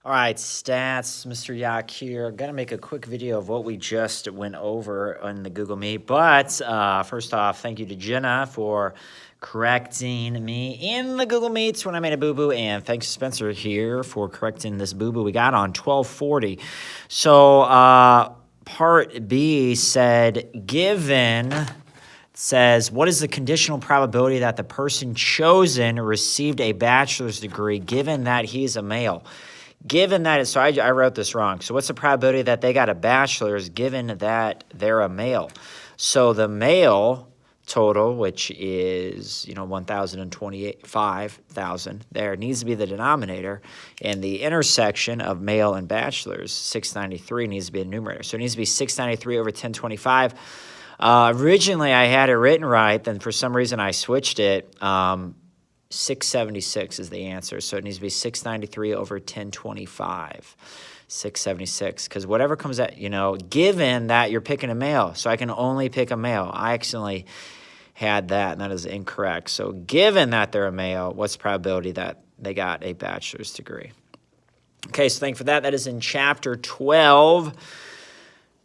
All right, stats, Mr. Yak here. Going to make a quick video of what we just went over on the Google Meet. But first off, thank you to Jenna for correcting me in the Google Meets when I made a boo-boo. And thanks to Spencer here for correcting this boo-boo we got on 1240. So part B said, says, what is the conditional probability that the person chosen received a bachelor's degree given that he's a male? Given that, so I wrote this wrong. So what's the probability that they got a bachelor's given that they're a male? So the male total, which is, 1,025,000 there, needs to be the denominator. And the intersection of male and bachelor's, 693, needs to be the numerator. So it needs to be 693 over 1025. Originally, I had it written right. Then for some reason, I switched it. 676 is the answer. So it needs to be 693 over 1025. 676. Because whatever comes out, given that you're picking a male. So I can only pick a male. I accidentally had that, and that is incorrect. So given that they're a male, what's the probability that they got a bachelor's degree? Okay, so thank you for that. That is in Chapter 12.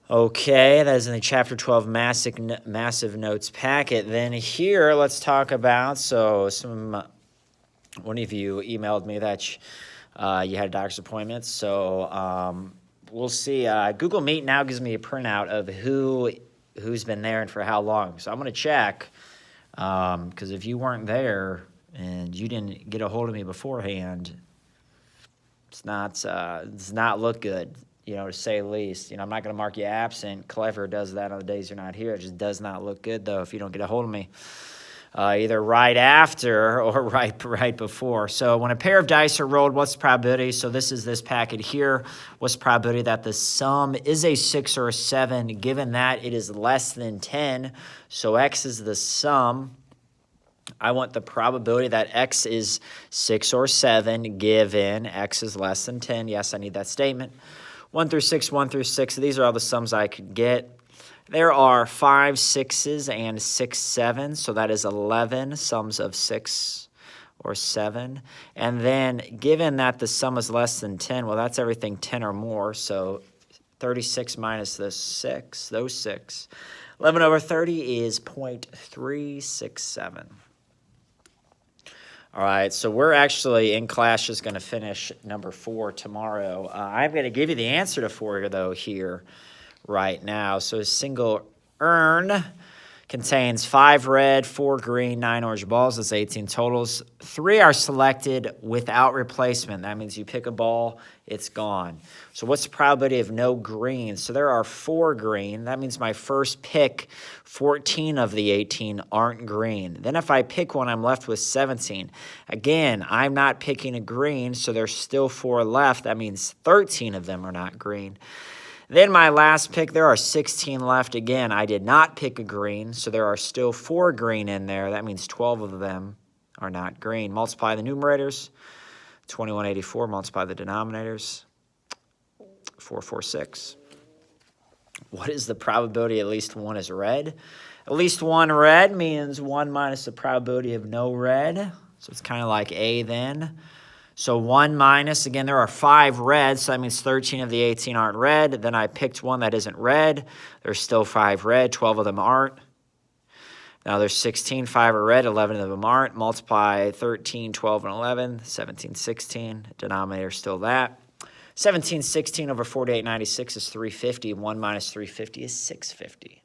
Okay, that is in the Chapter 12 massive notes packet. Then here, let's talk about, one of you emailed me that you had a doctor's appointment. So we'll see. Google Meet now gives me a printout of who's been there and for how long. So I'm going to check, because if you weren't there and you didn't get a hold of me beforehand, it's not look good. To say the least. I'm not going to mark you absent. Clever does that on the days you're not here. It just does not look good, though, if you don't get a hold of me. Either right after or right before. So when a pair of dice are rolled, what's the probability? So this is this packet here. What's the probability that the sum is a 6 or a 7, given that it is less than 10? So X is the sum. I want the probability that X is 6 or 7, given X is less than 10. Yes, I need that statement. 1 through 6, 1 through 6. These are all the sums I could get. There are 5 6s and 6 7s, so that is 11 sums of 6 or 7. And then given that the sum is less than 10, well, that's everything 10 or more, so 36 minus the 6, those 6. 11 over 30 is 0.367. All right, so we're actually in class just going to finish number 4 tomorrow. I'm going to give you the answer to 4, though, here right now. So a single urn contains 5 red, 4 green, 9 orange balls. That's 18 totals. 3 are selected without replacement. That means you pick a ball, it's gone. So what's the probability of no green? So there are 4 green. That means my first pick, 14 of the 18 aren't green. Then if I pick one, I'm left with 17. Again, I'm not picking a green, so there's still 4 left. That means 13 of them are not green. Then my last pick, there are 16 left. Again, I did not pick a green, so there are still 4 green in there. That means 12 of them are not green. Multiply the numerators, 2184. Multiply the denominators, 446. What is the probability at least one is red? At least one red means 1 minus the probability of no red. So it's kind of like A then. So 1 minus, again, there are 5 reds, so that means 13 of the 18 aren't red. Then I picked one that isn't red. There's still 5 red, 12 of them aren't. Now there's 16, 5 are red, 11 of them aren't. Multiply 13, 12, and 11, 17, 16. Denominator still that. 17, 16 over 48, 96 is 350. 1 minus 350 is 650.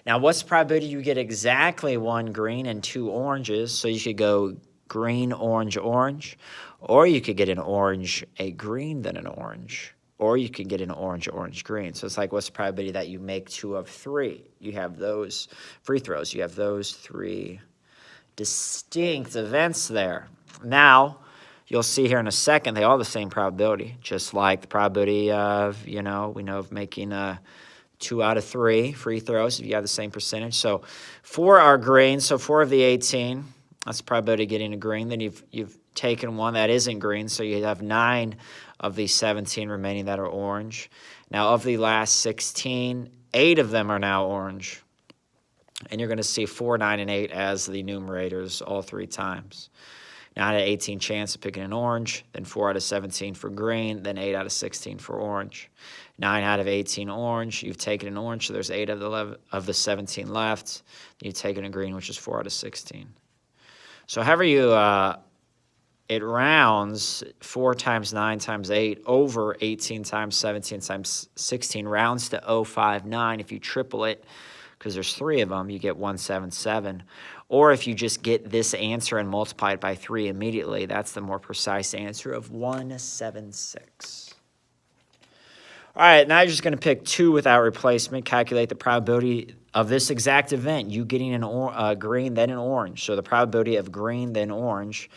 Now what's the probability you get exactly 1 green and 2 oranges? So you could go green, orange, orange, or you could get an orange, a green, then an orange, or you could get an orange, orange, green. So it's like, what's the probability that you make 2 of 3? You have those free throws. You have those 3 distinct events there. Now, you'll see here in a second, they all have the same probability, just like the probability of, we know of making 2 out of 3 free throws if you have the same percentage. So 4 are green, so 4 of the 18. That's the probability of getting a green. Then you've taken one that isn't green, so you have 9 of the 17 remaining that are orange. Now, of the last 16, 8 of them are now orange. And you're going to see 4, 9, and 8 as the numerators all 3 times. 9 out of 18 chance of picking an orange, then 4 out of 17 for green, then 8 out of 16 for orange. 9 out of 18 orange, you've taken an orange, so there's 8 of the 17 left. You've taken a green, which is 4 out of 16. So however you, it rounds 4 times 9 times 8 over 18 times 17 times 16, rounds to 059. If you triple it, because there's 3 of them, you get 177. Or if you just get this answer and multiply it by 3 immediately, that's the more precise answer of 176. All right, now you're just going to pick 2 without replacement. Calculate the probability of this exact event, you getting an green, then an orange. So the probability of green, then orange,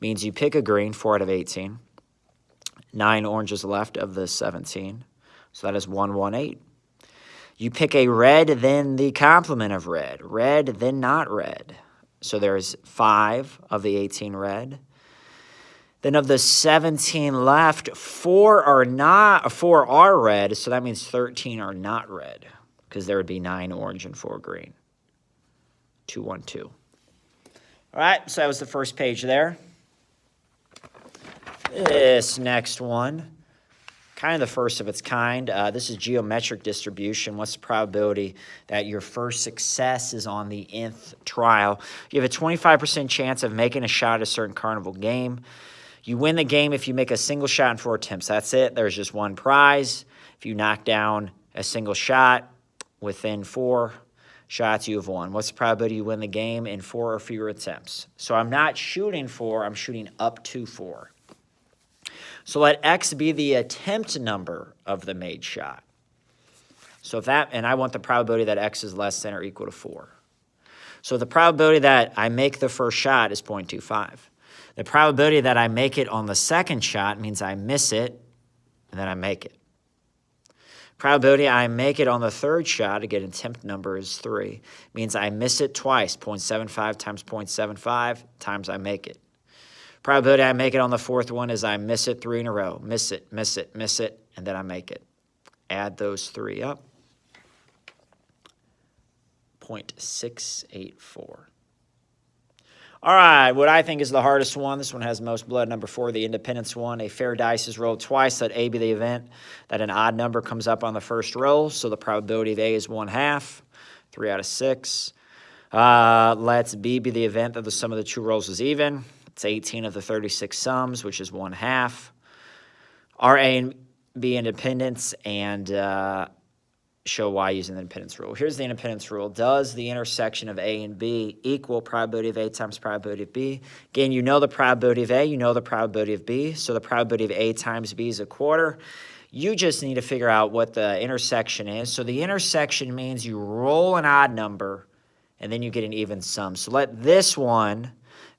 means you pick a green, 4 out of 18. 9 oranges left of the 17. So that is 118. You pick a red, then the complement of red. Red, then not red. So there's 5 of the 18 red. Then of the 17 left, 4 are red, so that means 13 are not red, because there would be 9 orange and 4 green. 212. All right, so that was the first page there. This next one, kind of the first of its kind. This is geometric distribution. What's the probability that your first success is on the nth trial? You have a 25% chance of making a shot at a certain carnival game. You win the game if you make a single shot in 4 attempts. That's it. There's just one prize. If you knock down a single shot within 4 shots, you have won. What's the probability you win the game in 4 or fewer attempts? So I'm not shooting 4. I'm shooting up to 4. So let X be the attempt number of the made shot. So if that, and I want the probability that X is less than or equal to 4. So the probability that I make the first shot is 0.25. The probability that I make it on the second shot means I miss it, and then I make it. Probability I make it on the third shot, again, attempt number is 3, means I miss it twice, 0.75 times 0.75 times I make it. Probability I make it on the fourth one is I miss it 3 in a row. Miss it, miss it, miss it, and then I make it. Add those 3 up. 0.684. All right, what I think is the hardest one. This one has the most blood, number 4, the independence one. A fair dice is rolled twice. Let A be the event that an odd number comes up on the first roll. So the probability of A is 1/2, 3 out of 6. Let's B be the event that the sum of the 2 rolls is even. It's 18 of the 36 sums, which is 1/2. Are A and B independents, and show why using the independence rule. Here's the independence rule. Does the intersection of A and B equal probability of A times probability of B? Again, you know the probability of A, you know the probability of B, so the probability of A times B is 1/4. You just need to figure out what the intersection is. So the intersection means you roll an odd number, and then you get an even sum. So let this one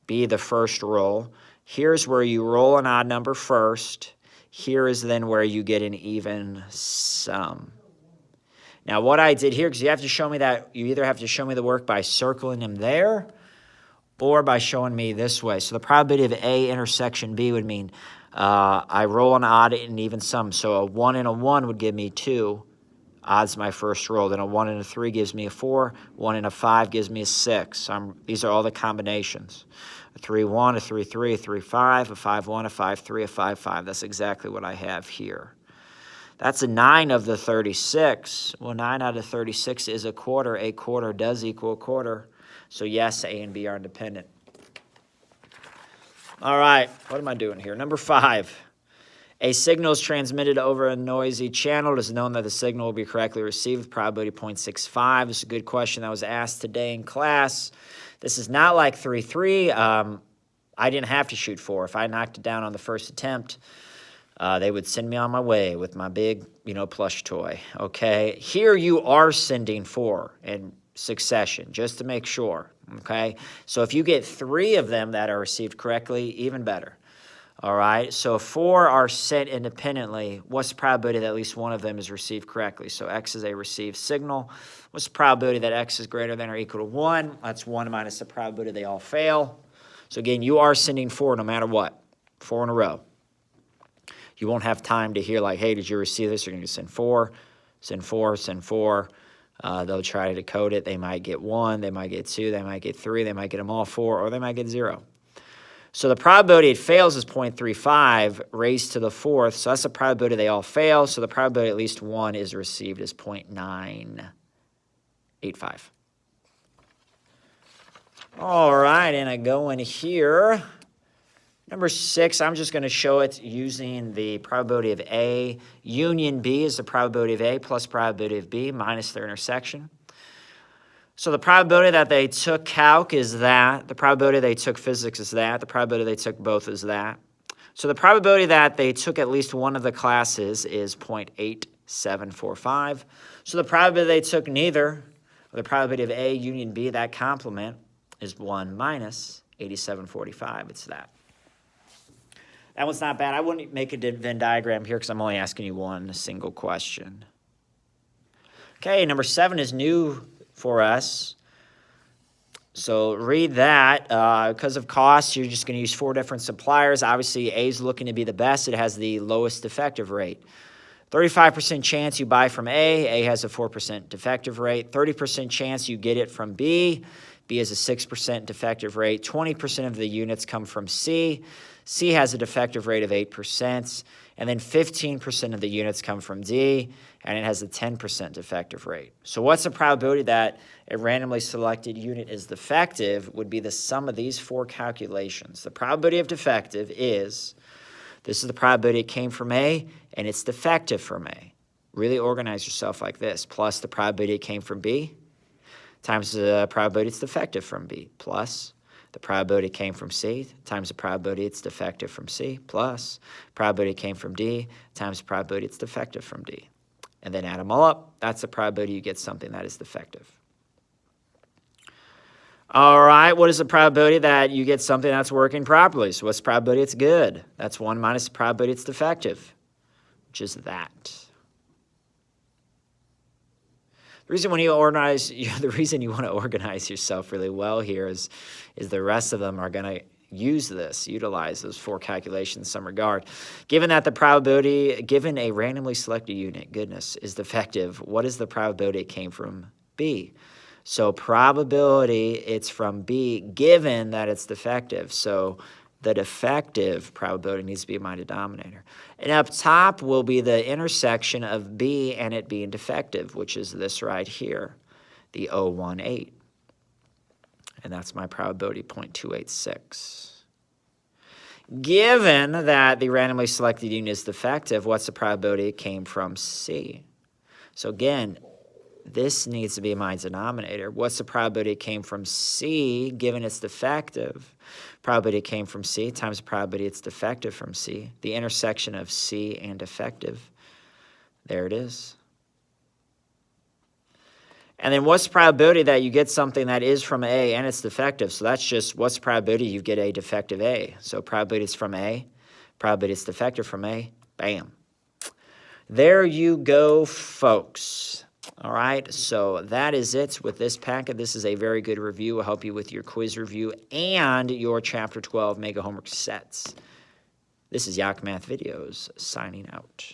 be the first roll. Here's where you roll an odd number first. Here is then where you get an even sum. Now what I did here, because you have to show me that, you either have to show me the work by circling them there or by showing me this way. So the probability of A intersection B would mean I roll an odd and even sum. So a 1 and a 1 would give me 2. Odd's my first roll. Then a 1 and a 3 gives me a 4. 1 and a 5 gives me a 6. These are all the combinations. A 3-1, a 3-3, a 3-5, a 5-1, a 5-3, a 5-5. That's exactly what I have here. That's a 9 of the 36. Well, 9 out of 36 is 1/4. 1/4 does equal 1/4. So yes, A and B are independent. All right, what am I doing here? Number 5. A signal is transmitted over a noisy channel. It is known that the signal will be correctly received. Probability 0.65. This is a good question that was asked today in class. This is not like 3-3. I didn't have to shoot 4. If I knocked it down on the first attempt, they would send me on my way with my big, plush toy, okay? Here you are sending 4 in succession, just to make sure, okay? So if you get 3 of them that are received correctly, even better, all right? So if 4 are sent independently, what's the probability that at least one of them is received correctly? So X is a received signal. What's the probability that X is greater than or equal to 1? That's 1 minus the probability they all fail. So again, you are sending 4 no matter what, 4 in a row. You won't have time to hear like, hey, did you receive this? You're going to send 4, send 4, send 4. They'll try to decode it. They might get 1, they might get 2, they might get 3, they might get them all 4, or they might get 0. So the probability it fails is 0.35 raised to the fourth. So that's the probability they all fail. So the probability at least one is received is 0.985. All right, and I go in here. Number 6, I'm just going to show it using the probability of A. Union B is the probability of A plus probability of B minus their intersection. So the probability that they took calc is that. The probability they took physics is that. The probability they took both is that. So the probability that they took at least one of the classes is 0.8745. So the probability they took neither, or the probability of A union B, that complement, is 1 minus 8745. It's that. That one's not bad. I wouldn't make a Venn diagram here because I'm only asking you one single question. Okay, number 7 is new for us. So read that. Because of cost, you're just going to use 4 different suppliers. Obviously, A is looking to be the best. It has the lowest defective rate. 35% chance you buy from A. A has a 4% defective rate. 30% chance you get it from B. B has a 6% defective rate. 20% of the units come from C. C has a defective rate of 8%. And then 15% of the units come from D, and it has a 10% defective rate. So what's the probability that a randomly selected unit is defective would be the sum of these 4 calculations. The probability of defective is, this is the probability it came from A, and it's defective from A. Really organize yourself like this. Plus the probability it came from B, times the probability it's defective from B, plus the probability it came from C times the probability it's defective from C, plus probability it came from D times the probability it's defective from D. And then add them all up. That's the probability you get something that is defective. All right, what is the probability that you get something that's working properly? So what's the probability it's good? That's 1 minus the probability it's defective, which is that. The reason you want to organize yourself really well here is the rest of them are going to utilize those 4 calculations in some regard. Given that the probability, given a randomly selected unit, goodness, is defective, what is the probability it came from B? So probability it's from B, given that it's defective. So the defective probability needs to be my denominator. And up top will be the intersection of B and it being defective, which is this right here, the 0.18. And that's my probability, 0.286. Given that the randomly selected unit is defective, what's the probability it came from C? So again, this needs to be my denominator. What's the probability it came from C, given it's defective? Probability it came from C times the probability it's defective from C. The intersection of C and defective. There it is. And then what's the probability that you get something that is from A and it's defective? So that's just what's the probability you get a defective A. So probability it's from A, probability it's defective from A, bam. There you go, folks. All right, so that is it with this packet. This is a very good review. I'll help you with your quiz review and your Chapter 12 Mega Homework sets. This is Yak Math Videos signing out.